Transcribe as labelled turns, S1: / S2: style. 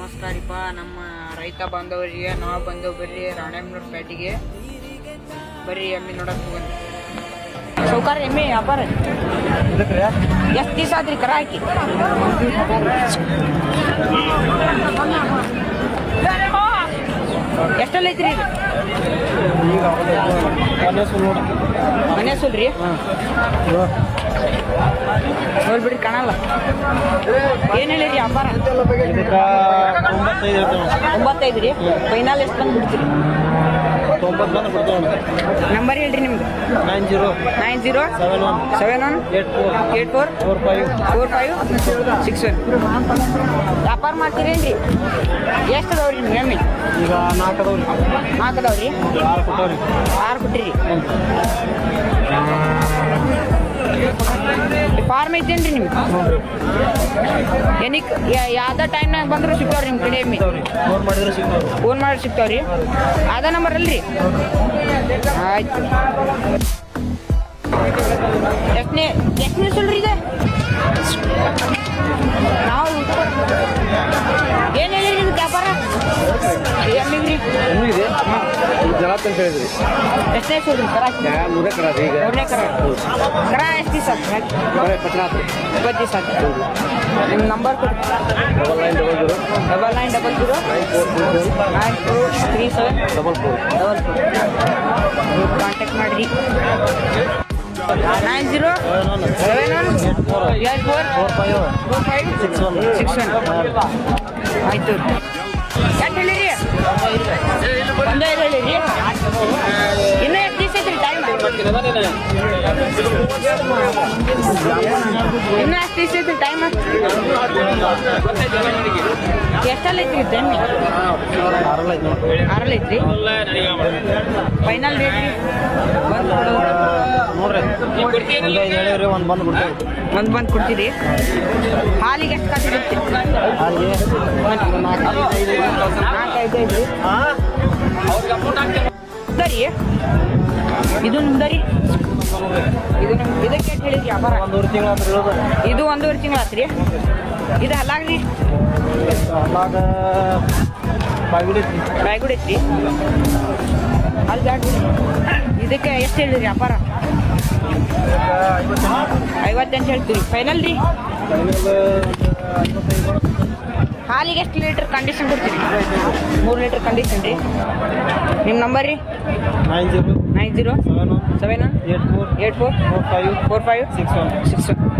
S1: ನಮಸ್ಕಾರಿಪ್ಪ ನಮ್ಮ ರೈತ ಬಾಂಧವರಿಗೆ ನಾವು ಬಂದು ಬರ್ರಿ ರಾಣೆಬೆನ್ನೂರು ಪೇಟೆಗೆ ಬರ್ರಿ ಎಮ್ಮೆ ನೋಡಕ್ ಹೋಗಂತ ಸೌಕಾರ ಎಮ್ಮೆ ವ್ಯಾಪಾರ ಎಷ್ಟು ದಿವಸ ಆದ್ರಿ ಕರ ಹಾಕಿ ಎಷ್ಟಲ್ಲ ಐತ್ರಿ ಮನೆ ಸುಲ್ರಿ ನೋಡ್ಬಿಡ್ರಿ ಕಾಣಲ್ಲ ಏನ್ ಹೇಳಿರಿ ವ್ಯಾಪಾರ 95 ರೀ ಫೈನಲ್ ಎಷ್ಟು ಬಂದು ಬಿಡ್ತೀರಿ
S2: 90
S1: ನಂಬರ್ ಹೇಳ್ರಿ ನಿಮ್ದು 907174844561 ವ್ಯಾಪಾರ ಮಾಡ್ತೀರೇನ್ರಿ ಎಷ್ಟು ಅದಾವ್ರಿ ನಿಮ್ಮ ಎಮ್ಮೆ
S2: ಈಗ 4
S1: ಅದಾವ್ರಿ 6 ಕೊಟ್ಟಿರಿ ಫಾರ್ಮ್ ಐತೇನ್ರಿ ನಿಮ್ಗೆ ಏನಕ್ಕೆ ಯಾವ್ದ ಟೈಮ್ನಾಗ ಬಂದ್ರು ಸಿಗ್ತಾವ್ರಿ ನಿಮ್ಮ ಕಡೆ ಎಮ್ಮೆ ಫೋನ್ ಮಾಡಿ ಸಿಗ್ತಾವ್ರಿ ಅದ ನಂಬರ್ ಅಲ್ರಿ ಆಯ್ತು ಎಷ್ಟನೇ ಸುಳ್ರಿ ಇದೆ ನಾವು ಏನು ಹೇಳಿರಿ ನಿಮ್ಗೆ ವ್ಯಾಪಾರ ಎಮ್ಮಿಗ್ರಿ
S2: ಜನ ಅಂತ ಹೇಳಿದ್ರಿ
S1: ಎಷ್ಟನೇ ಸುಳ್ರಿ ಕರ
S2: ಮೂರನೇ ಕರ ಈಗ
S1: ಮೂರನೇ ಕರ ಎಷ್ಟು ದಿವಸ 20 ದಿವಸ ನಿಮ್ಮ ನಂಬರ್ ಕೊಡಿ 9900943744 ಕಾಂಟ್ಯಾಕ್ಟ್ ಮಾಡಿರಿ 9071744561 ಆಯ್ತು ಯಾಕೆ ಹೇಳಿರಿ ಒಂದು 5 ಹೇಳಿರಿ ಇನ್ನೂ ಎಷ್ಟು ದಿವಸ ಐತ್ರಿ ಟೈಮ್ ಇನ್ನೂ ಎಷ್ಟು ದಿವಸ ಐತ್ರಿ ಟೈಮ್ ಎಷ್ಟಲ್ಲ ಐತ್ರಿ ಟೈಮ್ 6 ಐತ್ರಿ ಫೈನಲ್ ರೇಟ್ ರೀ
S2: ನೋಡ್ರಿ ಒಂದು
S1: ಬಂದು ಕೊಡ್ತೀರಿ ಹಾಲಿಗೆ ಎಷ್ಟು ಕಾಸು ಇರ್ತೀರಿ ನಾಲ್ಕೈದು ಸರಿ ಇದು ನಿಮ್ದರಿ ಇದಕ್ಕೆ ಎಷ್ಟು ಹೇಳಿದ್ರಿ ವ್ಯಾಪಾರ ಇದು 1.5 ತಿಂಗಳು ಆತ್ರಿ ಇದು ಹಲ್ಲಾಗ್ರಿ ಬಾಯ್ಗುಡಿ ಐತ್ರಿ ಅಲ್ಲಿ ಗಾಡಿ ಇದಕ್ಕೆ ಎಷ್ಟು ಹೇಳಿದ್ರಿ ವ್ಯಾಪಾರ 50 ಅಂತ ಹೇಳ್ತೀರಿ ಫೈನಲ್ ರೀ ಹಾಲಿಗೆ ಎಷ್ಟು ಲೀಟ್ರ್ ಕಂಡೀಷನ್ ಕೊಡ್ತೀರಿ 3 ಲೀಟ್ರ್ ಕಂಡೀಷನ್ ರೀ ನಿಮ್ಮ ನಂಬರ್ ರೀ 9071744561